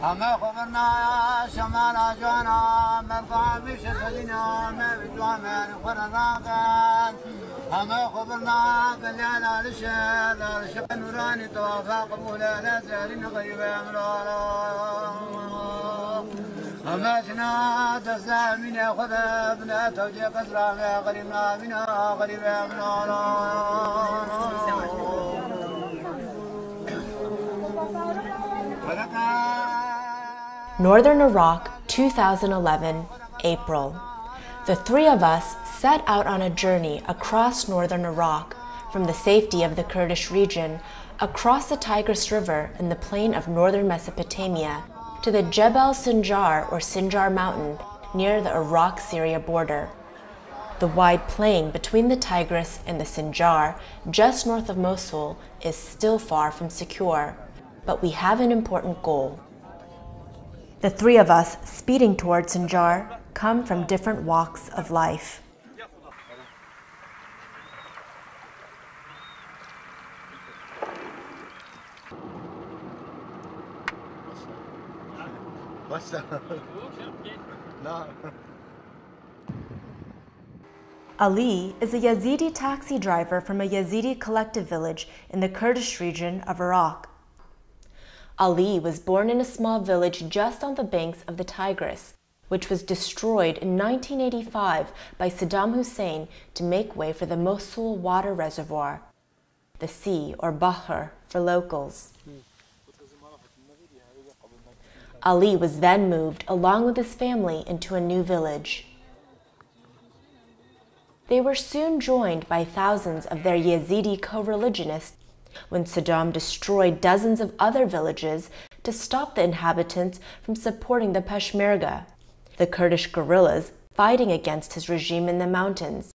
أما خبرنا شمال جوانا مبقى بشرفنا ما بدوا من خرناقا أما خبرنا قلنا للشق نوراني توافق قبولا لا زالين غيبا ملالا أما شنا تسلا من يأخذ ابن توجيه قدرا ما غريبنا بنا غريبا ملالا Northern Iraq, 2011, April. The three of us set out on a journey across northern Iraq, from the safety of the Kurdish region, across the Tigris River in the plain of northern Mesopotamia, to the Jebel Sinjar or Sinjar mountain near the Iraq-Syria border. The wide plain between the Tigris and the Sinjar, just north of Mosul, is still far from secure, but we have an important goal. The three of us speeding towards Sinjar come from different walks of life. Ali is a Yazidi taxi driver from a Yazidi collective village in the Kurdish region of Iraq. Ali was born in a small village just on the banks of the Tigris, which was destroyed in 1985 by Saddam Hussein to make way for the Mosul water reservoir, the sea or Bahr for locals. Ali was then moved along with his family into a new village. They were soon joined by thousands of their Yazidi co-religionists when Saddam destroyed dozens of other villages to stop the inhabitants from supporting the Peshmerga, the Kurdish guerrillas fighting against his regime in the mountains.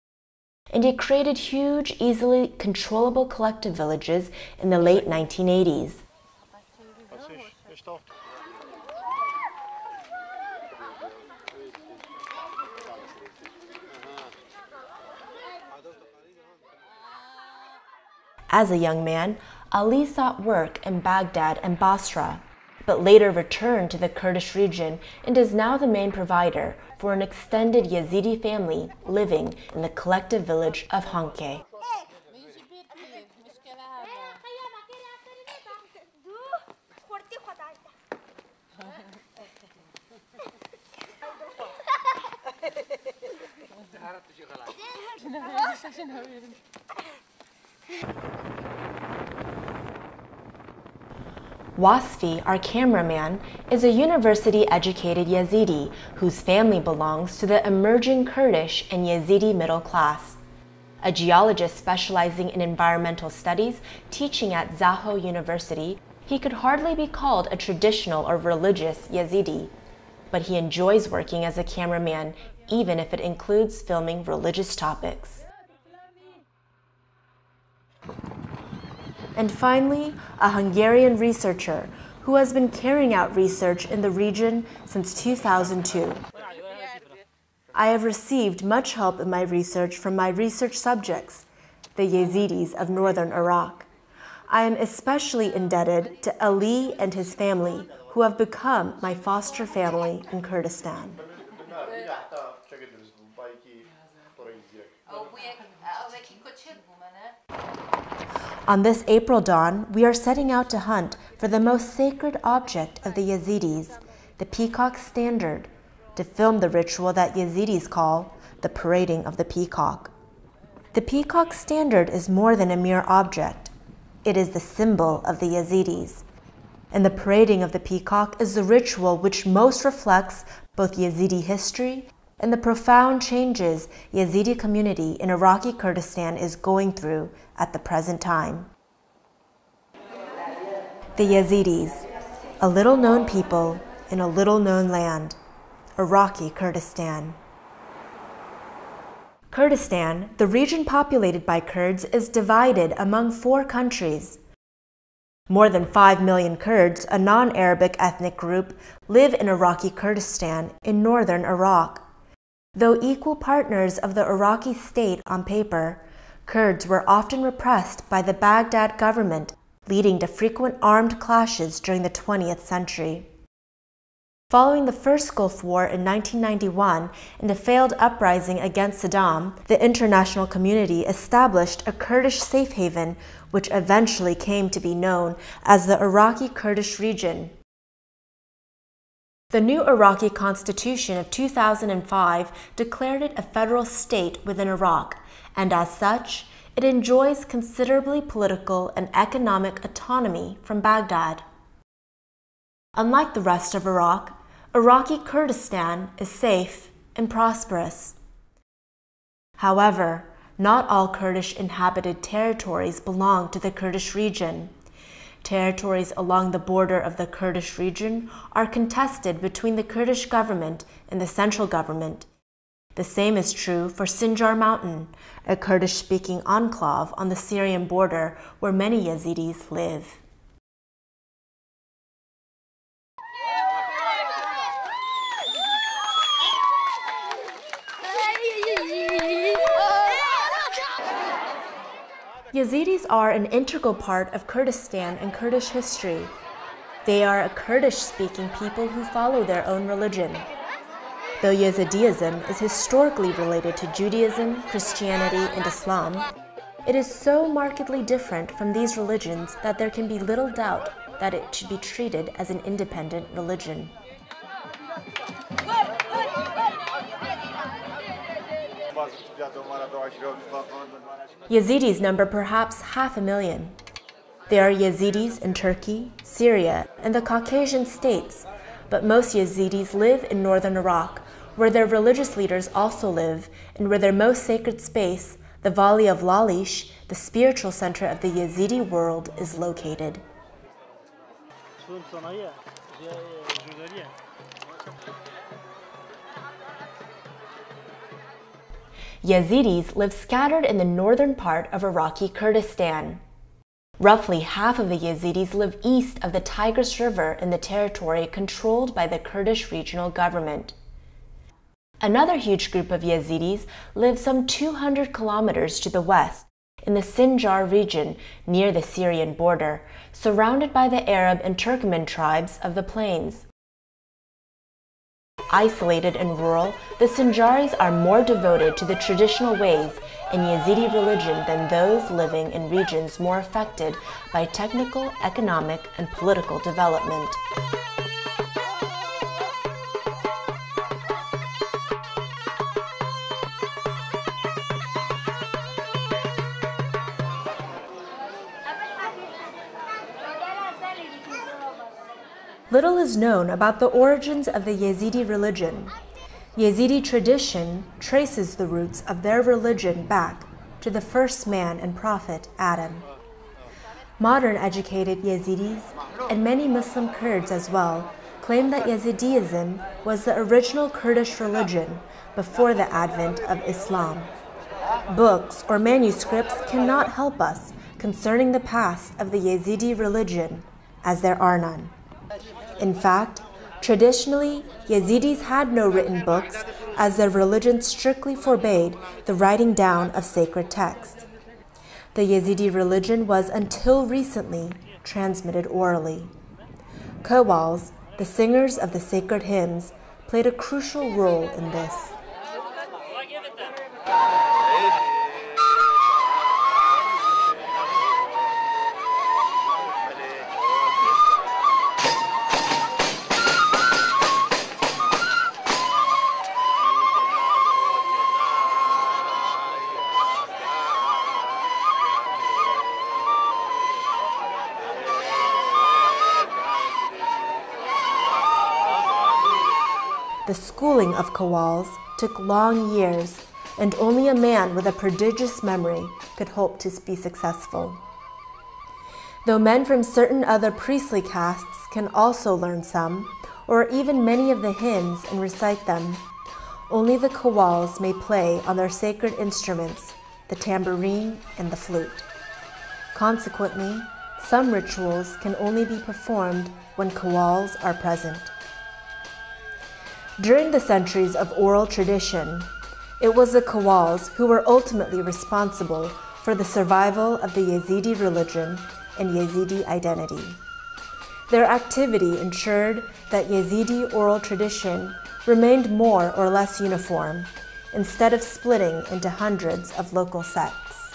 And he created huge, easily controllable collective villages in the late 1980s. As a young man, Ali sought work in Baghdad and Basra, but later returned to the Kurdish region and is now the main provider for an extended Yazidi family living in the collective village of Hanke. Wasfi, our cameraman, is a university-educated Yazidi whose family belongs to the emerging Kurdish and Yazidi middle class. A geologist specializing in environmental studies, teaching at Zaho University, he could hardly be called a traditional or religious Yazidi, but he enjoys working as a cameraman, even if it includes filming religious topics. And finally, a Hungarian researcher who has been carrying out research in the region since 2002. I have received much help in my research from my research subjects, the Yezidis of northern Iraq. I am especially indebted to Ali and his family, who have become my foster family in Kurdistan. On this April dawn, we are setting out to hunt for the most sacred object of the Yezidis, the peacock standard, to film the ritual that Yezidis call the parading of the peacock. The peacock standard is more than a mere object. It is the symbol of the Yezidis. And the parading of the peacock is the ritual which most reflects both Yazidi history and the profound changes Yazidi community in Iraqi Kurdistan is going through at the present time. The Yezidis, a little-known people in a little-known land, Iraqi Kurdistan. Kurdistan, the region populated by Kurds, is divided among 4 countries. More than 5 million Kurds, a non-Arabic ethnic group, live in Iraqi Kurdistan in northern Iraq. Though equal partners of the Iraqi state on paper, Kurds were often repressed by the Baghdad government, leading to frequent armed clashes during the 20th century. Following the First Gulf War in 1991 and a failed uprising against Saddam, the international community established a Kurdish safe haven, which eventually came to be known as the Iraqi Kurdish region. The new Iraqi Constitution of 2005 declared it a federal state within Iraq, and as such, it enjoys considerably political and economic autonomy from Baghdad. Unlike the rest of Iraq, Iraqi Kurdistan is safe and prosperous. However, not all Kurdish inhabited territories belong to the Kurdish region. Territories along the border of the Kurdish region are contested between the Kurdish government and the central government. The same is true for Sinjar Mountain, a Kurdish-speaking enclave on the Syrian border where many Yezidis live. Yezidis are an integral part of Kurdistan and Kurdish history. They are a Kurdish-speaking people who follow their own religion. Though Yezidism is historically related to Judaism, Christianity, and Islam, it is so markedly different from these religions that there can be little doubt that it should be treated as an independent religion. Yezidis number perhaps 500,000. There are Yezidis in Turkey, Syria, and the Caucasian states, but most Yezidis live in northern Iraq, where their religious leaders also live, and where their most sacred space, the Valley of Lalish, the spiritual center of the Yezidi world, is located. Yezidis live scattered in the northern part of Iraqi Kurdistan. Roughly half of the Yezidis live east of the Tigris River in the territory controlled by the Kurdish regional government. Another huge group of Yezidis live some 200 kilometers to the west, in the Sinjar region near the Syrian border, surrounded by the Arab and Turkmen tribes of the plains. Isolated and rural, the Sinjaris are more devoted to the traditional ways in Yezidi religion than those living in regions more affected by technical, economic, and political development. Little is known about the origins of the Yezidi religion. Yezidi tradition traces the roots of their religion back to the first man and prophet, Adam. Modern educated Yezidis, and many Muslim Kurds as well, claim that Yezidism was the original Kurdish religion before the advent of Islam. Books or manuscripts cannot help us concerning the past of the Yezidi religion, as there are none. In fact, traditionally, Yezidis had no written books, as their religion strictly forbade the writing down of sacred texts. The Yezidi religion was until recently transmitted orally. Qawwals, the singers of the sacred hymns, played a crucial role in this. The schooling of Qawwals took long years, and only a man with a prodigious memory could hope to be successful. Though men from certain other priestly castes can also learn some, or even many of the hymns and recite them, only the Qawwals may play on their sacred instruments, the tambourine and the flute. Consequently, some rituals can only be performed when Qawwals are present. During the centuries of oral tradition, it was the Qawwals who were ultimately responsible for the survival of the Yazidi religion and Yazidi identity. Their activity ensured that Yazidi oral tradition remained more or less uniform, instead of splitting into hundreds of local sects.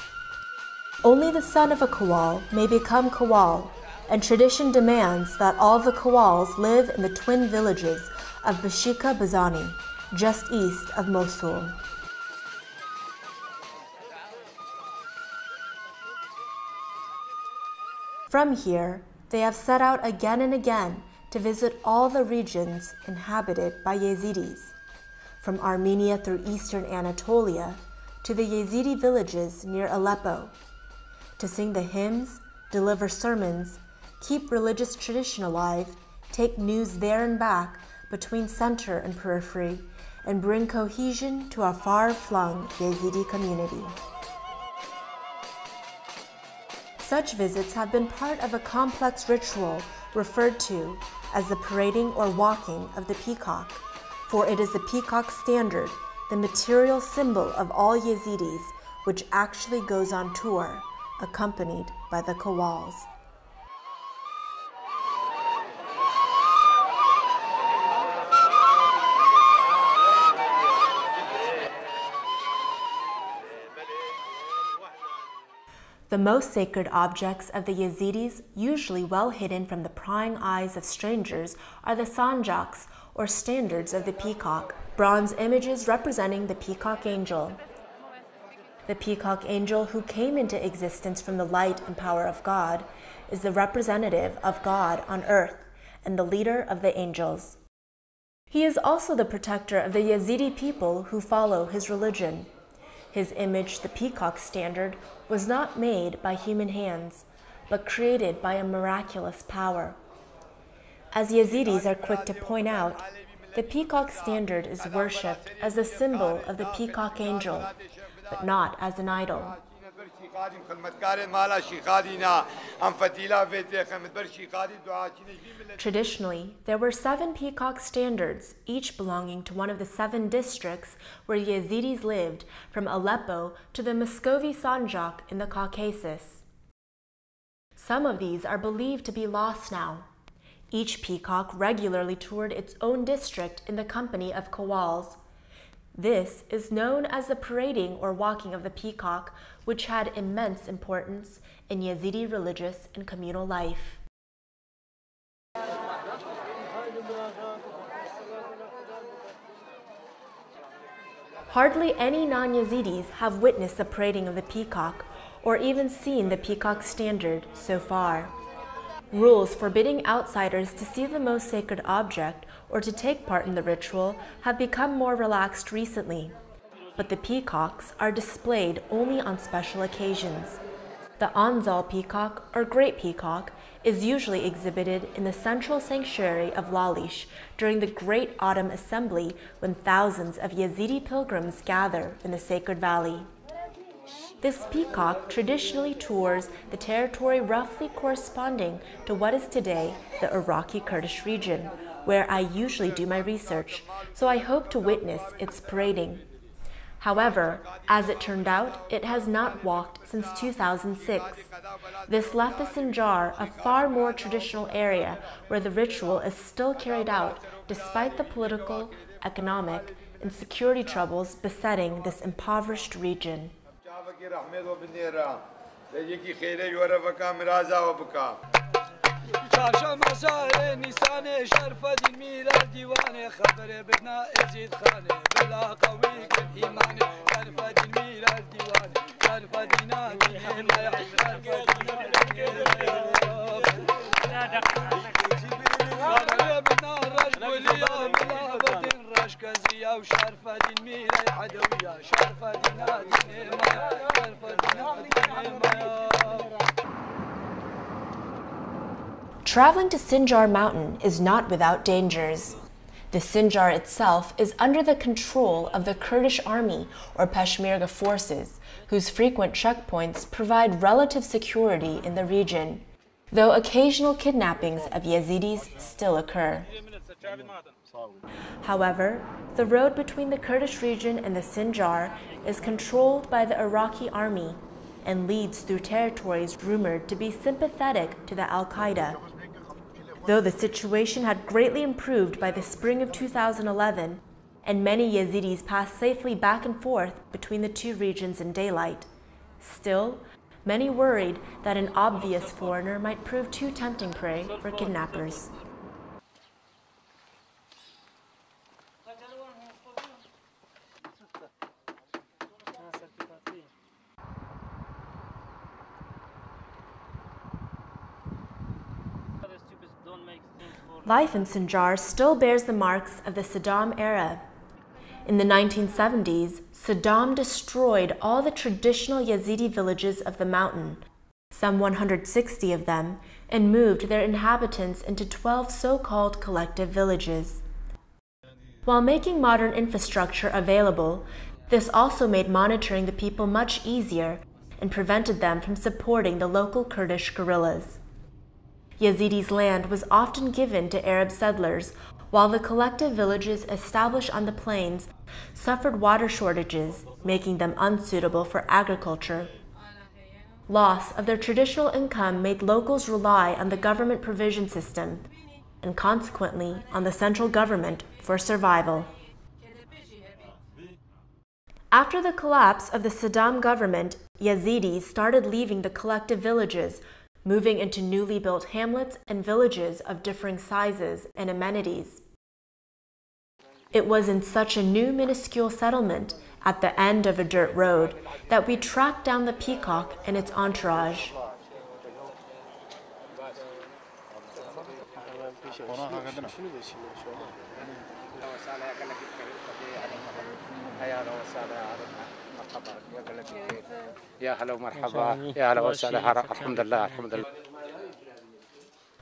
Only the son of a Qawwal may become Qawwal, and tradition demands that all the Qawwals live in the twin villages of Bashika Bazani, just east of Mosul. From here, they have set out again and again to visit all the regions inhabited by Yezidis, from Armenia through eastern Anatolia to the Yazidi villages near Aleppo, to sing the hymns, deliver sermons, keep religious tradition alive, take news there and back between center and periphery, and bring cohesion to our far-flung Yazidi community. Such visits have been part of a complex ritual referred to as the parading or walking of the peacock, for it is the peacock standard, the material symbol of all Yazidis, which actually goes on tour, accompanied by the Qawwals. The most sacred objects of the Yezidis, usually well hidden from the prying eyes of strangers, are the sanjaks, or standards of the peacock, bronze images representing the peacock angel. The peacock angel, who came into existence from the light and power of God, is the representative of God on earth and the leader of the angels. He is also the protector of the Yazidi people who follow his religion. His image, the peacock standard, was not made by human hands, but created by a miraculous power. As Yazidis are quick to point out, the peacock standard is worshipped as a symbol of the peacock angel, but not as an idol. Traditionally, there were 7 peacock standards, each belonging to one of the 7 districts where Yezidis lived, from Aleppo to the Muscovy Sanjak in the Caucasus. Some of these are believed to be lost now. Each peacock regularly toured its own district in the company of Qawwals. This is known as the parading or walking of the peacock, which had immense importance in Yazidi religious and communal life. Hardly any non-Yazidis have witnessed the parading of the peacock or even seen the peacock standard so far. Rules forbidding outsiders to see the most sacred object or to take part in the ritual have become more relaxed recently, but the peacocks are displayed only on special occasions. The Anzal peacock, or great peacock, is usually exhibited in the central sanctuary of Lalish during the Great Autumn Assembly, when thousands of Yazidi pilgrims gather in the sacred valley. This peacock traditionally tours the territory roughly corresponding to what is today the Iraqi Kurdish region, where I usually do my research, so I hope to witness its parading. However, as it turned out, it has not walked since 2006. This left the Sinjar a far more traditional area where the ritual is still carried out despite the political, economic, and security troubles besetting this impoverished region. شاشا مسار نیسان شرف دین میراد دیوانه خبر بدنا ازید خانه بلا قوی کن ایمان شرف دین میراد دیوانه شرف دینا دین ما شرف دینا خبر بدنا رشق ولیا بلا بدن رشق زیا وشرف دین میراد عدویا شرف دینا دین ما شرف دینا دین ما. Traveling to Sinjar Mountain is not without dangers. The Sinjar itself is under the control of the Kurdish army or Peshmerga forces, whose frequent checkpoints provide relative security in the region, though occasional kidnappings of Yezidis still occur. However, the road between the Kurdish region and the Sinjar is controlled by the Iraqi army and leads through territories rumored to be sympathetic to the Al-Qaeda. Though the situation had greatly improved by the spring of 2011, and many Yezidis passed safely back and forth between the two regions in daylight, still, many worried that an obvious foreigner might prove too tempting prey for kidnappers. Life in Sinjar still bears the marks of the Saddam era. In the 1970s, Saddam destroyed all the traditional Yazidi villages of the mountain, some 160 of them, and moved their inhabitants into 12 so-called collective villages. While making modern infrastructure available, this also made monitoring the people much easier and prevented them from supporting the local Kurdish guerrillas. Yezidis' land was often given to Arab settlers, while the collective villages established on the plains suffered water shortages, making them unsuitable for agriculture. Loss of their traditional income made locals rely on the government provision system, and consequently on the central government for survival. After the collapse of the Saddam government, Yezidis started leaving the collective villages, moving into newly built hamlets and villages of differing sizes and amenities. It was in such a new minuscule settlement, at the end of a dirt road, that we tracked down the peacock and its entourage.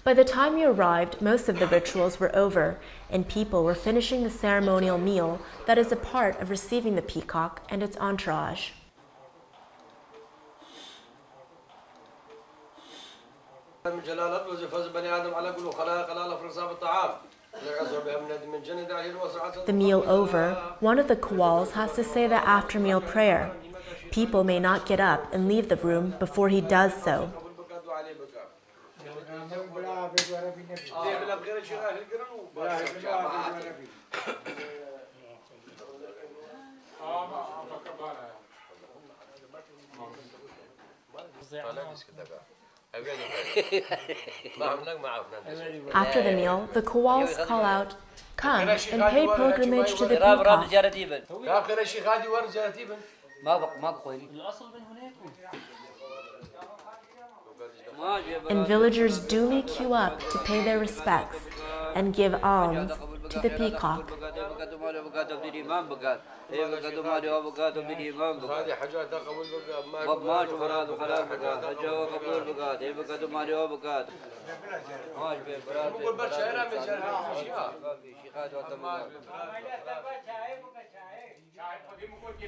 By the time we arrived, most of the rituals were over, and people were finishing the ceremonial meal that is a part of receiving the peacock and its entourage. The meal over, one of the Qawwals has to say the after-meal prayer. People may not get up and leave the room before he does so. After the meal, the Qawwals call out, "Come and pay pilgrimage to the peacock." And villagers duly queue up to pay their respects and give alms to the peacock.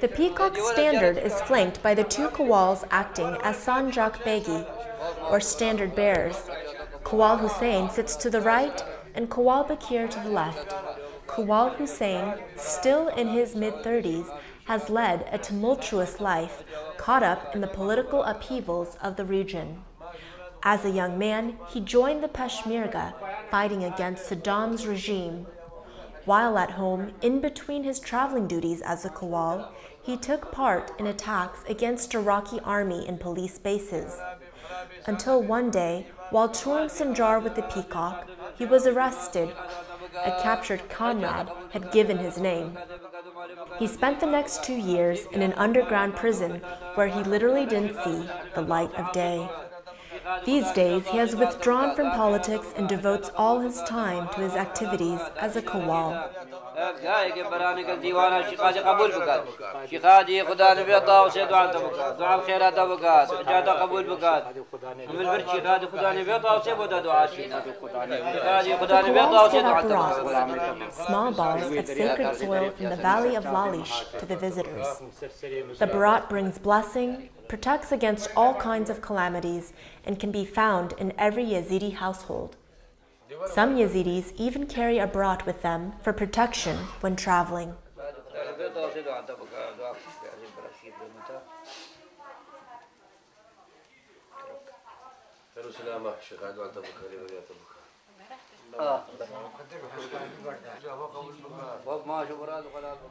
The peacock's standard is flanked by the two Qawwals acting as Sanjak Begi, or standard bearers. Qawwal Hussein sits to the right and Qawwal Bakir to the left. Qawwal Hussein, still in his mid-30s, has led a tumultuous life, caught up in the political upheavals of the region. As a young man, he joined the Peshmerga, fighting against Saddam's regime. While at home, in between his traveling duties as a Qawwal, he took part in attacks against Iraqi army and police bases. Until one day, while touring Sinjar with the peacock, he was arrested. A captured comrade had given his name. He spent the next 2 years in an underground prison where he literally didn't see the light of day. These days, he has withdrawn from politics and devotes all his time to his activities as a Qawwal. Small balls of sacred soil from the valley of Lalish to the visitors. The barat brings blessing, protects against all kinds of calamities, and can be found in every Yazidi household. Some Yazidis even carry a brat with them for protection when traveling.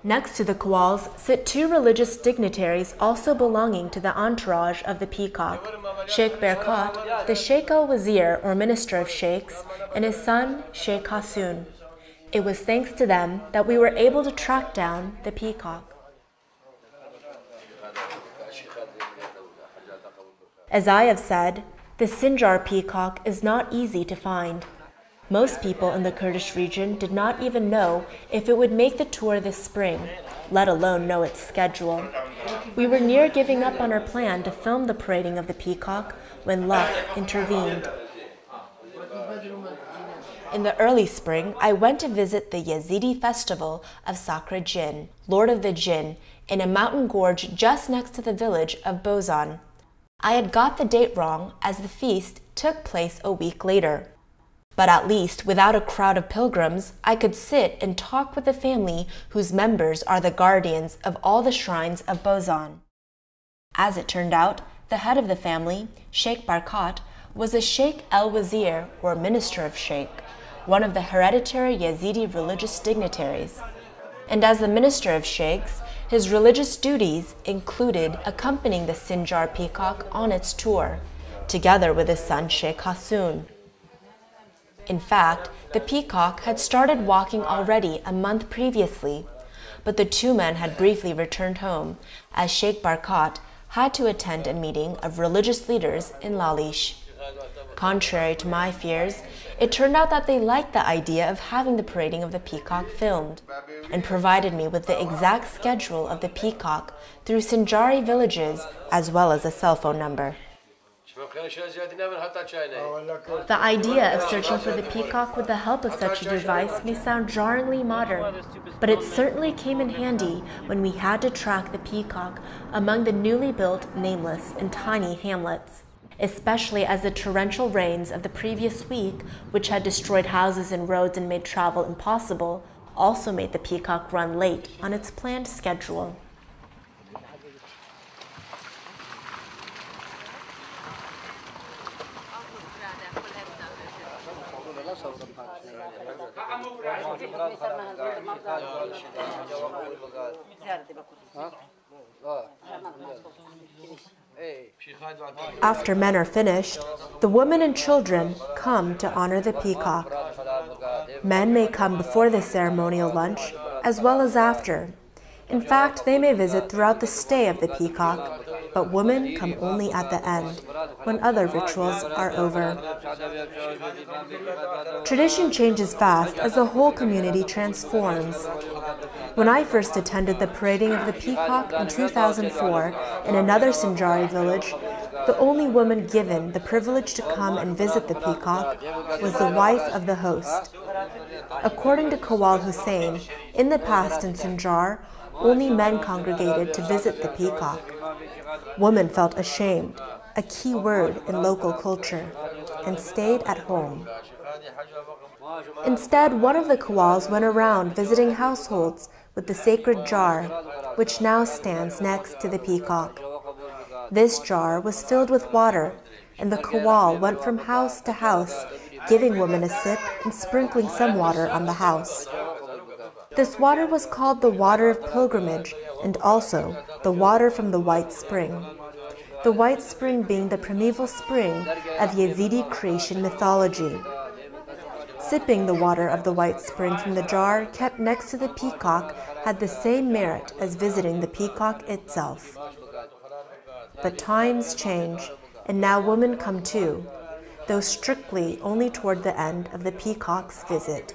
Next to the Kawals sit two religious dignitaries also belonging to the entourage of the peacock, Sheikh Berkat, the Sheikh al-Wazir or Minister of Sheikhs, and his son Sheikh Hassoun. It was thanks to them that we were able to track down the peacock. As I have said, the Sinjar peacock is not easy to find. Most people in the Kurdish region did not even know if it would make the tour this spring, let alone know its schedule. We were near giving up on our plan to film the parading of the peacock when luck intervened. In the early spring, I went to visit the Yezidi festival of Sakra Jinn, Lord of the Jinn, in a mountain gorge just next to the village of Bozan. I had got the date wrong as the feast took place a week later. But at least, without a crowd of pilgrims, I could sit and talk with the family whose members are the guardians of all the shrines of Bozan. As it turned out, the head of the family, Sheikh Berkat, was a Sheikh al-Wazir, or Minister of Sheikh, one of the hereditary Yazidi religious dignitaries. And as the Minister of Sheikhs, his religious duties included accompanying the Sinjar peacock on its tour, together with his son Sheikh Hassoun. In fact, the peacock had started walking already a month previously, but the two men had briefly returned home, as Sheikh Berkat had to attend a meeting of religious leaders in Lalish. Contrary to my fears, it turned out that they liked the idea of having the parading of the peacock filmed, and provided me with the exact schedule of the peacock through Sinjari villages, as well as a cell phone number. The idea of searching for the peacock with the help of such a device may sound jarringly modern, but it certainly came in handy when we had to track the peacock among the newly built, nameless, and tiny hamlets, especially as the torrential rains of the previous week, which had destroyed houses and roads and made travel impossible, also made the peacock run late on its planned schedule. After men are finished, the women and children come to honor the peacock. Men may come before the ceremonial lunch, as well as after. In fact, they may visit throughout the stay of the peacock, but women come only at the end, when other rituals are over. Tradition changes fast as the whole community transforms. When I first attended the parading of the peacock in 2004 in another Sinjari village, the only woman given the privilege to come and visit the peacock was the wife of the host. According to Kawal Hussein, in the past in Sinjar, only men congregated to visit the peacock. Women felt ashamed, a key word in local culture, and stayed at home. Instead, one of the Kawals went around visiting households with the sacred jar, which now stands next to the peacock. This jar was filled with water, and the Kawal went from house to house, giving women a sip and sprinkling some water on the house. This water was called the water of pilgrimage, and also the water from the White Spring. The White Spring being the primeval spring of Yezidi creation mythology. Sipping the water of the White Spring from the jar kept next to the peacock had the same merit as visiting the peacock itself. But times change, and now women come too, though strictly only toward the end of the peacock's visit.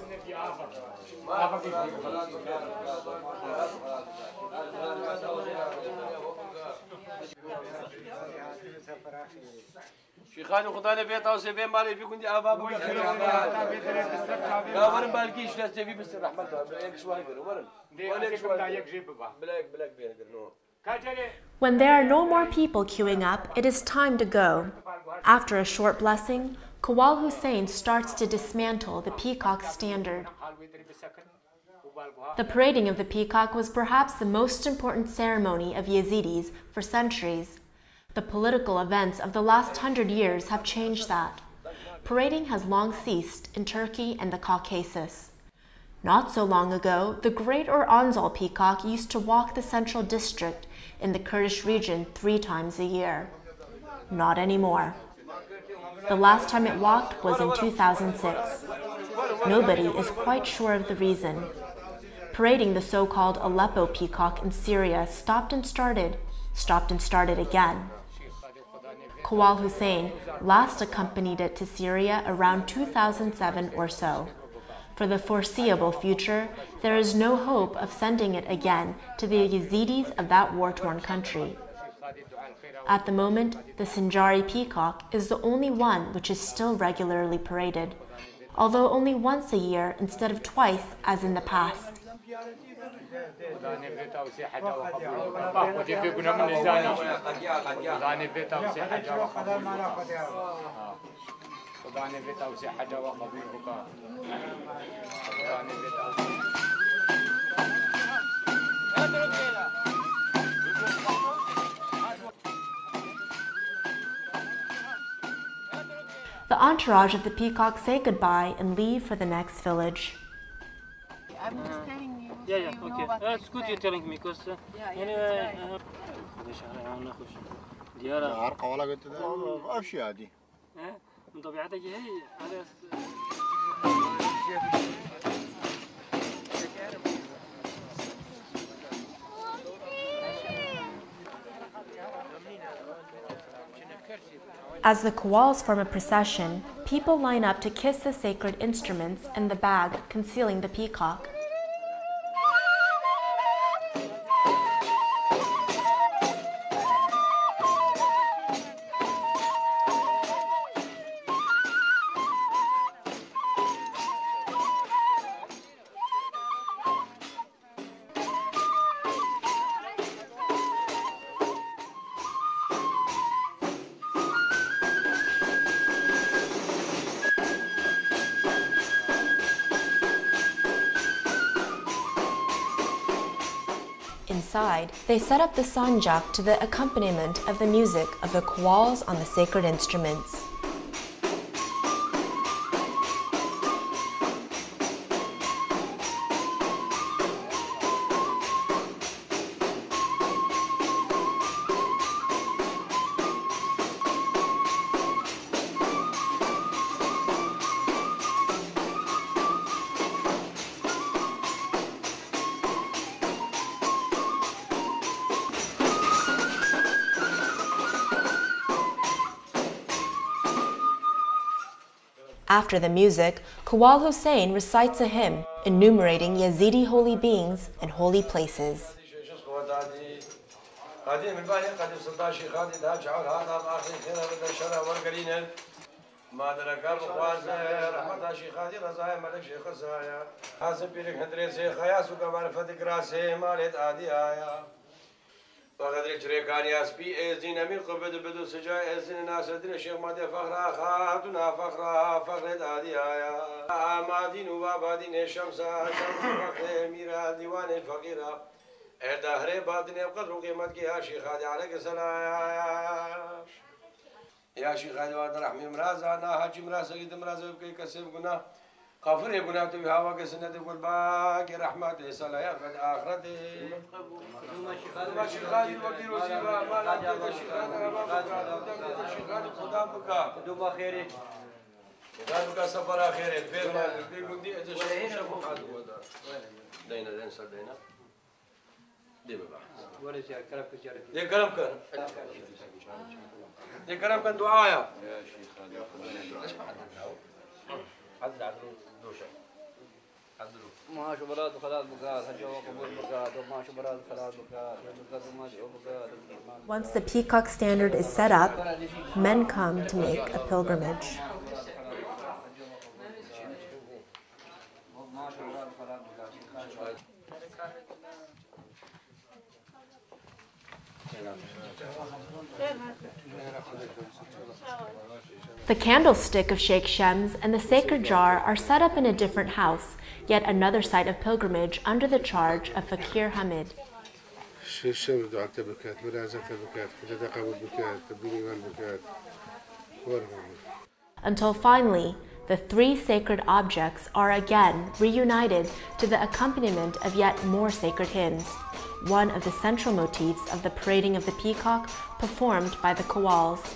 When there are no more people queuing up, it is time to go. After a short blessing, Kawal Hussein starts to dismantle the peacock standard. The parading of the peacock was perhaps the most important ceremony of Yezidis for centuries. The political events of the last 100 years have changed that. Parading has long ceased in Turkey and the Caucasus. Not so long ago, the great or Anzal peacock used to walk the central district in the Kurdish region 3 times a year. Not anymore. The last time it walked was in 2006. Nobody is quite sure of the reason. Parading the so-called Aleppo peacock in Syria stopped and started again. Kawal Hussein last accompanied it to Syria around 2007 or so. For the foreseeable future, there is no hope of sending it again to the Yezidis of that war-torn country. At the moment, the Sinjari peacock is the only one which is still regularly paraded, although only once a year instead of twice as in the past. The entourage of the peacock say goodbye and leave for the next village. I'm just telling you. Yeah, okay. It's good you're telling me because anyway. As the Kawals form a procession, people line up to kiss the sacred instruments and the bag concealing the peacock. Inside, they set up the sanjak to the accompaniment of the music of the Kawals on the sacred instruments. After the music, Kawal Hussein recites a hymn enumerating Yazidi holy beings and holy places. وقدر تريكان ياسبي ازين من قبض بدو سجا ازين ناس الدين الشيخ مادي فخرا خاتنا فخرا فخر دادي آيا مادين وبابادين الشمس فخر ميرا ديوان الفقيرة الدهر بادين بقدر قيمتك يا شيخ هادي عليك السلام يا شيخ هادي وارد رحمي مرازا نا حاجي مرازا قد مرازا بكي كسب قنا غفر يقنا تبي هوا كسنة تقول باقي رحمة سلايا في الآخرة ما شيخاني وكيل وزيرا ما لا تدري شيخاني ما بكا شيخاني خدام بكا دوما خيري خدام بكا سفر خيري بير ما بيقول دي إذا شافوا حد ودا دينا دين صار دينا دي بقى ولا شيء كلام كجاري دي كلام كان دي كلام كان دعاء يا شيخ اسمع عدل عدل دوشة عدلو ما شبرات خلاص بقى هجوا قبول بقى ما شبرات خلاص بقى ما شو بقى. Once the peacock standard is set up, men come to make a pilgrimage. The candlestick of Sheikh Shems and the sacred jar are set up in a different house, yet another site of pilgrimage under the charge of Fakir Hamid. Until finally, the three sacred objects are again reunited to the accompaniment of yet more sacred hymns, one of the central motifs of the parading of the peacock performed by the Qawwals.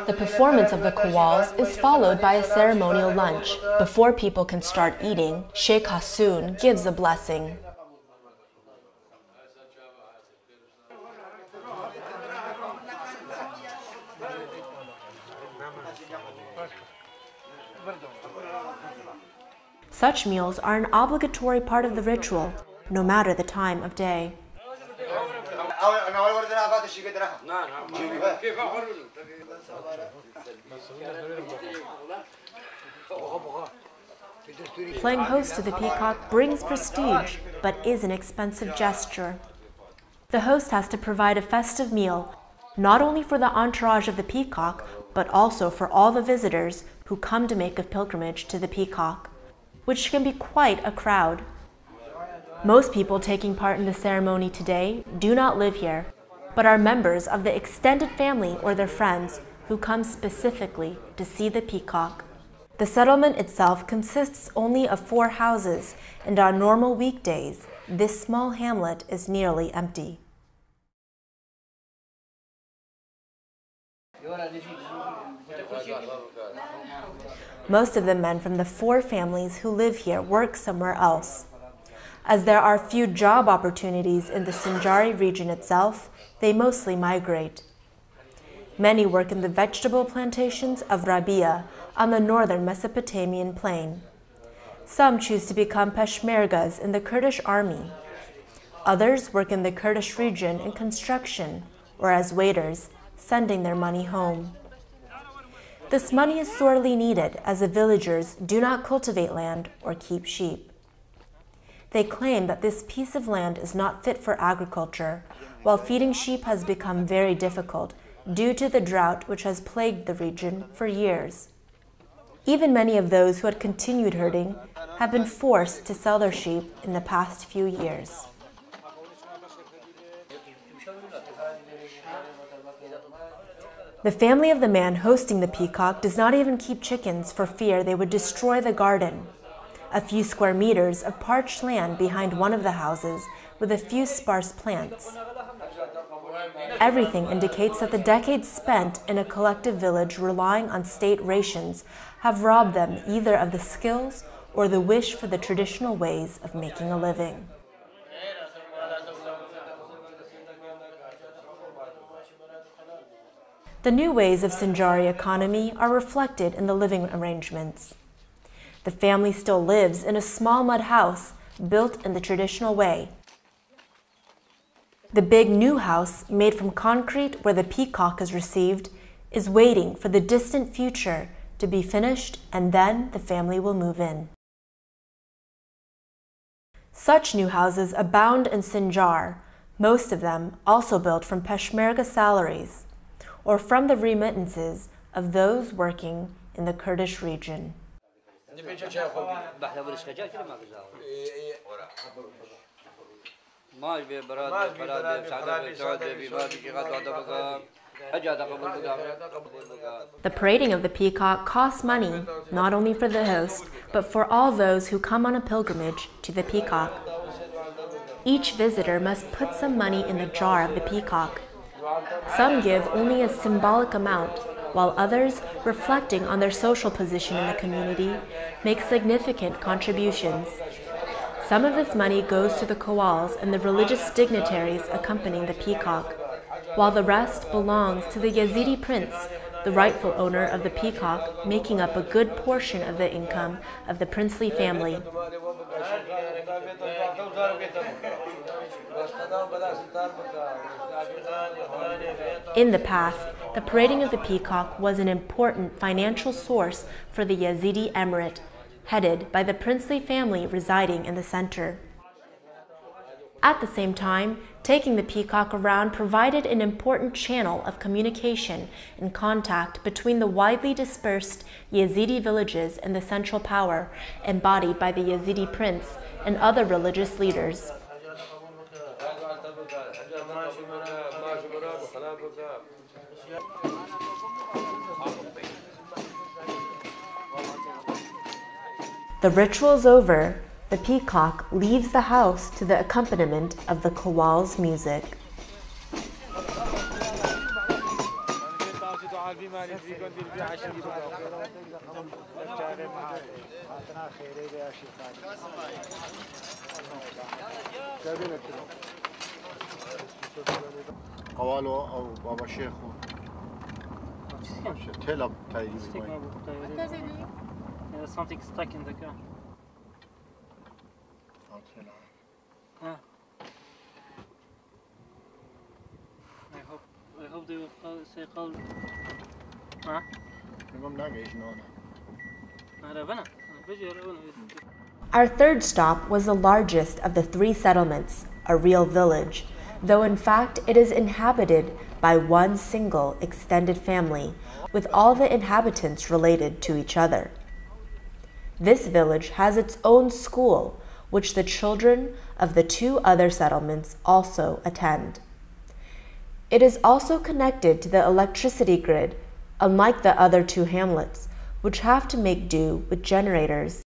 The performance of the Qawwals is followed by a ceremonial lunch. Before people can start eating, Sheikh Hassoun gives a blessing. Such meals are an obligatory part of the ritual, no matter the time of day. Playing host to the peacock brings prestige, but is an expensive gesture. The host has to provide a festive meal, not only for the entourage of the peacock, but also for all the visitors who come to make a pilgrimage to the peacock, which can be quite a crowd. Most people taking part in the ceremony today do not live here, but are members of the extended family or their friends who come specifically to see the peacock. The settlement itself consists only of 4 houses, and on normal weekdays, this small hamlet is nearly empty. Most of the men from the 4 families who live here work somewhere else. As there are few job opportunities in the Sinjari region itself, they mostly migrate. Many work in the vegetable plantations of Rabia on the northern Mesopotamian plain. Some choose to become Peshmergas in the Kurdish army. Others work in the Kurdish region in construction or as waiters, sending their money home. This money is sorely needed as the villagers do not cultivate land or keep sheep. They claim that this piece of land is not fit for agriculture, while feeding sheep has become very difficult due to the drought which has plagued the region for years. Even many of those who had continued herding have been forced to sell their sheep in the past few years. The family of the man hosting the peacock does not even keep chickens for fear they would destroy the garden. A few square meters of parched land behind one of the houses with a few sparse plants. Everything indicates that the decades spent in a collective village relying on state rations have robbed them either of the skills or the wish for the traditional ways of making a living. The new ways of Sinjari economy are reflected in the living arrangements. The family still lives in a small mud house built in the traditional way. The big new house, made from concrete where the peacock is received, is waiting for the distant future to be finished, and then the family will move in. Such new houses abound in Sinjar, most of them also built from Peshmerga salaries, or from the remittances of those working in the Kurdish region. The parading of the peacock costs money, not only for the host, but for all those who come on a pilgrimage to the peacock. Each visitor must put some money in the jar of the peacock. Some give only a symbolic amount, while others, reflecting on their social position in the community, make significant contributions. Some of this money goes to the Qawwals and the religious dignitaries accompanying the peacock, while the rest belongs to the Yazidi prince, the rightful owner of the peacock, making up a good portion of the income of the princely family. In the past, the parading of the peacock was an important financial source for the Yazidi emirate, headed by the princely family residing in the center. At the same time, taking the peacock around provided an important channel of communication and contact between the widely dispersed Yazidi villages and the central power, embodied by the Yazidi prince and other religious leaders. The rituals over, the peacock leaves the house to the accompaniment of the Qawwal's music. قوالو أو بابا شيخ تلب Something stuck in the car. I hope they will say call. Our third stop was the largest of the three settlements, a real village, though in fact it is inhabited by one single extended family, with all the inhabitants related to each other. This village has its own school, which the children of the two other settlements also attend. It is also connected to the electricity grid, unlike the other two hamlets, which have to make do with generators.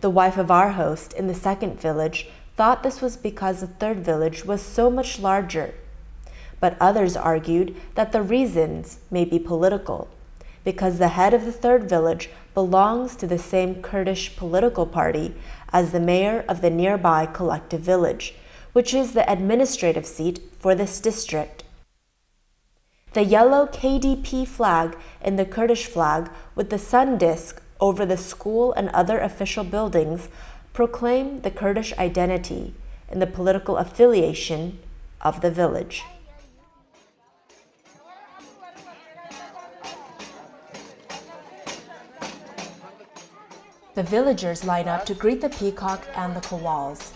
The wife of our host in the second village thought this was because the third village was so much larger, but others argued that the reasons may be political, because the head of the third village belongs to the same Kurdish political party as the mayor of the nearby collective village, which is the administrative seat for this district. The yellow KDP flag and the Kurdish flag with the sun disk over the school and other official buildings proclaim the Kurdish identity and the political affiliation of the village. The villagers line up to greet the peacock and the Qawwals.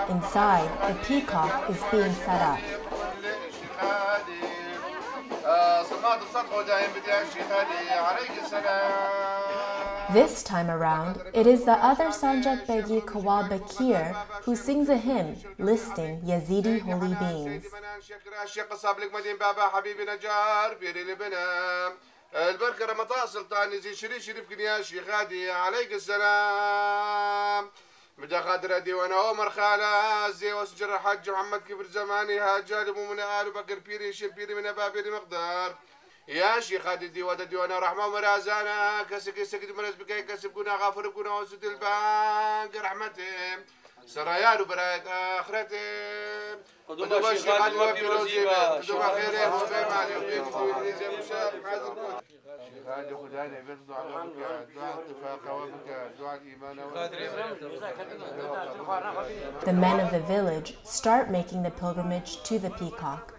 Inside, the peacock is being set up. This time around, it is the other Sanjak Begi Kawal Bakir who sings a hymn listing Yazidi holy beings. البركة رمضان سلطان يزيد شريف كنيا شيخ هادي عليك السلام مدى خادر ديوان عمر خاله زي وسجر حج محمد كفر زماني هاجال من آل بكر بيري شبيري من أبابيري مقدار يا شيخ هادي ديوان رحمة مرازانا كسك سكت مرز بكي كسب كنا غافر كنا وسد البانك رحمته سرايا وبرايات آخرته ودوما شيخ هادي وبيروزي ودوما خيره وخير معلي وبيروزي زي مشاهد حاضر شيخ هادي خداني بيرضو على بك دعاء اتفاق وبك دعاء الإيمان The men of the village start making the pilgrimage to the peacock.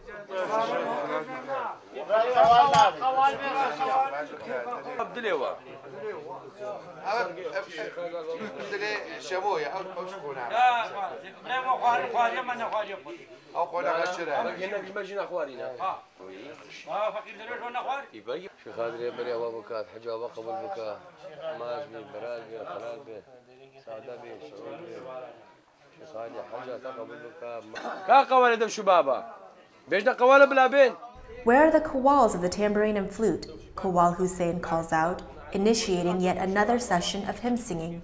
Where are the kawals of the tambourine and flute? Kawal Hussein calls out, initiating yet another session of hymn singing.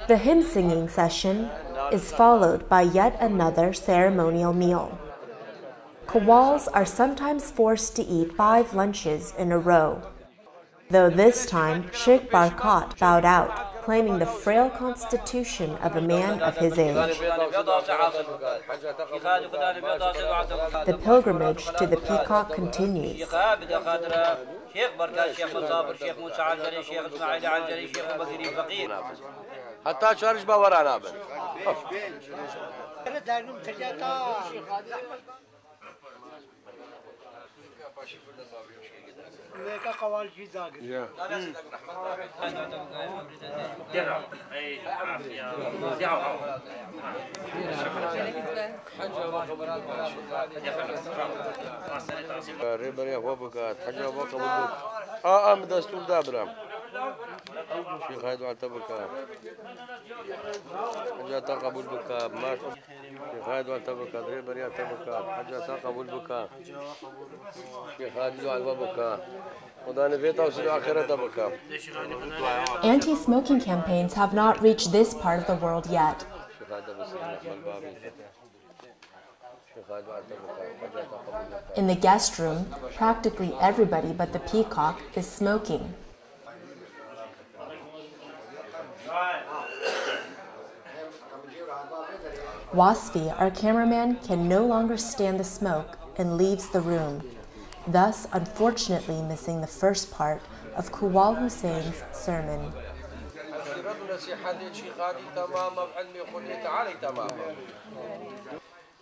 The hymn singing session is followed by yet another ceremonial meal. Kawals are sometimes forced to eat 5 lunches in a row, though this time Sheikh Barkat bowed out, claiming the frail constitution of a man of his age. The pilgrimage to the peacock continues. دستور دابرام شيخ هادو عتبك حاجة قبول بك ما شيخ هادو عتبك دريبر عتبك حاجة قبول بك شيخ هادو عتبك خداني بيتا وسيدو آخرة بك. Anti-smoking campaigns have not reached this part of the world yet. شيخ هذا بس البابي شيخ هادو عتبك حاجة قبول بك. In the guest room, practically everybody but the peacock is smoking. Wasfi, our cameraman, can no longer stand the smoke and leaves the room, thus unfortunately missing the first part of Kuwal Hussein's sermon.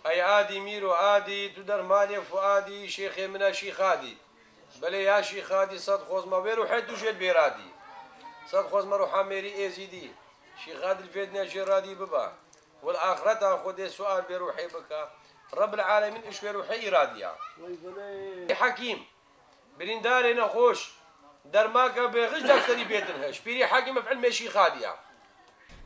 أي عادي ميرو عادي تدر ماني فؤادي شيخي من شيخادي بلي يا شيخادي صد خوز ما بيرو حد وجد بيرادي صد خوز ما روح ميري يزيدي شيخادي الفيدنا جرادي ببا والآخرة خذ سؤال بروحي بك رب العالمين إيش بروحي راديا حكيم برينداري نخوش درماك بغش دكتوري بيتنها شبيري حكيم في علم شيخاديا.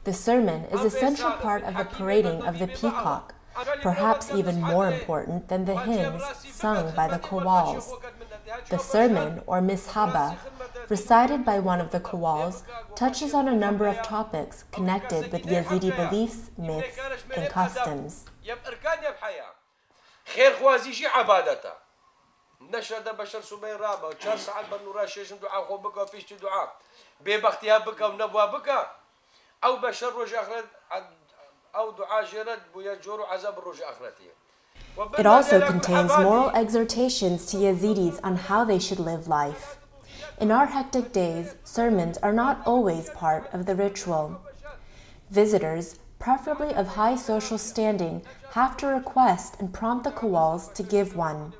The sermon is a central part of the parading of the peacock, perhaps even more important than the hymns sung by the Kowals. The sermon, or mishaba, recited by one of the Kowals, touches on a number of topics connected with Yazidi beliefs, myths, and customs. It also contains moral exhortations to Yazidis on how they should live life. In our hectic days, sermons are not always part of the ritual. Visitors, preferably of high social standing, have to request and prompt the Kowals to give one.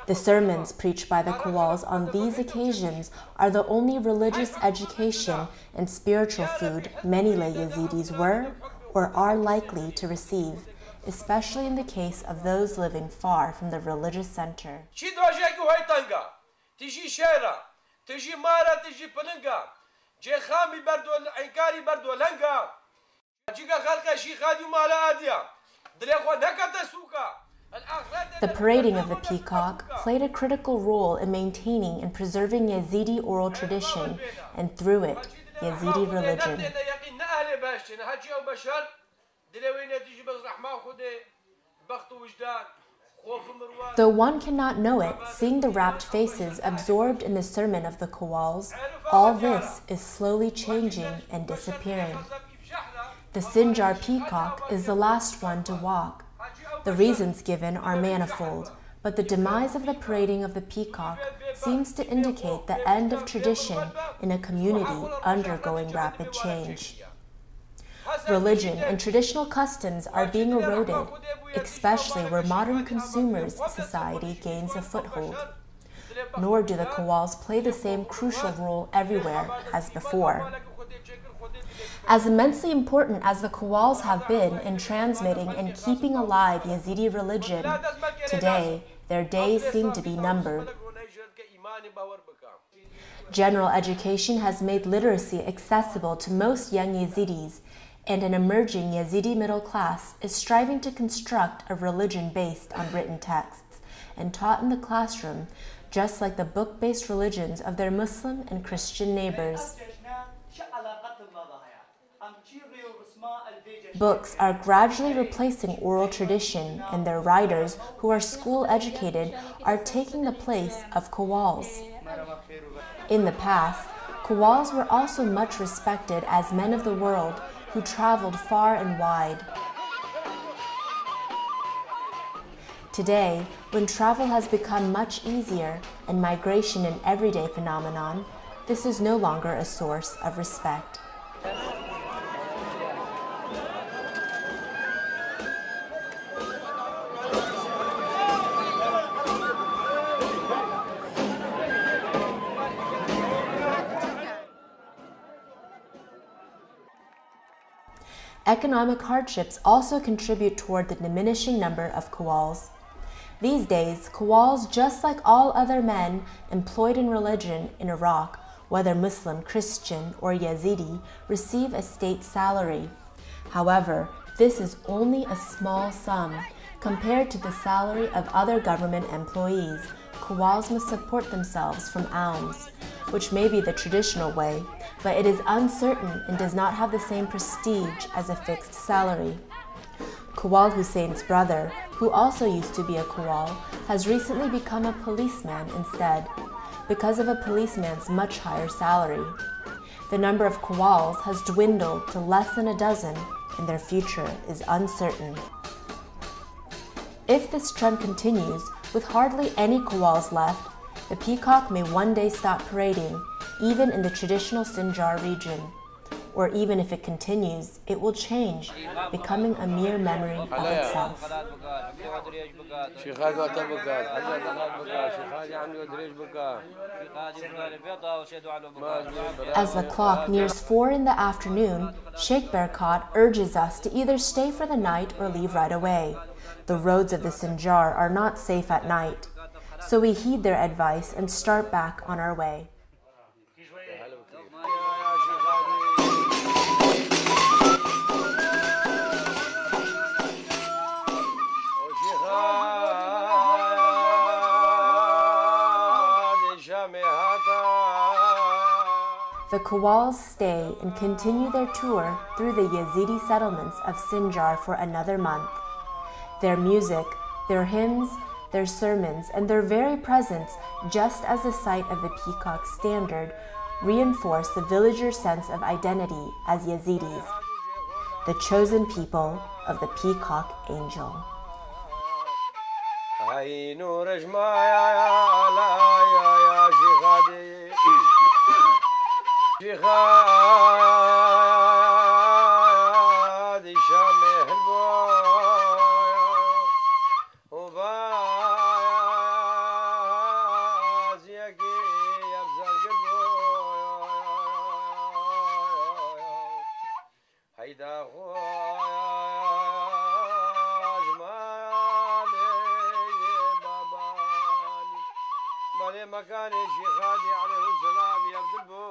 The sermons preached by the Kowals on these occasions are the only religious education and spiritual food many lay Yazidis were or are likely to receive, especially in the case of those living far from the religious center. The parading of the peacock played a critical role in maintaining and preserving Yazidi oral tradition, and through it, Yazidi religion. Though one cannot know it, seeing the rapt faces absorbed in the sermon of the Kowals, all this is slowly changing and disappearing. The Sinjar peacock is the last one to walk. The reasons given are manifold, but the demise of the parading of the peacock seems to indicate the end of tradition in a community undergoing rapid change. Religion and traditional customs are being eroded, especially where modern consumers' society gains a foothold. Nor do the Kowals play the same crucial role everywhere as before. As immensely important as the Kowals have been in transmitting and keeping alive Yazidi religion, today their days seem to be numbered. General education has made literacy accessible to most young Yazidis, and an emerging Yazidi middle class is striving to construct a religion based on written texts and taught in the classroom, just like the book-based religions of their Muslim and Christian neighbors. Books are gradually replacing oral tradition, and their writers, who are school-educated, are taking the place of Kowals. In the past, Kowals were also much respected as men of the world who traveled far and wide. Today, when travel has become much easier and migration an everyday phenomenon, this is no longer a source of respect. Economic hardships also contribute toward the diminishing number of Kowals. These days, Kowals, just like all other men employed in religion in Iraq, whether Muslim, Christian, or Yazidi, receive a state salary. However, this is only a small sum compared to the salary of other government employees. Qawwals must support themselves from alms, which may be the traditional way, but it is uncertain and does not have the same prestige as a fixed salary. Qawwal Hussein's brother, who also used to be a Qawwal, has recently become a policeman instead, because of a policeman's much higher salary. The number of Qawwals has dwindled to less than a dozen, and their future is uncertain. If this trend continues, with hardly any Qawwals left, the peacock may one day stop parading, even in the traditional Sinjar region. Or even if it continues, it will change, becoming a mere memory of itself. As the clock nears 4 in the afternoon, Sheikh Berkat urges us to either stay for the night or leave right away. The roads of the Sinjar are not safe at night, so we heed their advice and start back on our way. The Qawwals stay and continue their tour through the Yazidi settlements of Sinjar for another month. Their music, their hymns, their sermons, and their very presence, just as the sight of the peacock standard, reinforce the villagers' sense of identity as Yazidis, the chosen people of the peacock angel. مكان شيخ هادي عليه السلام يبذل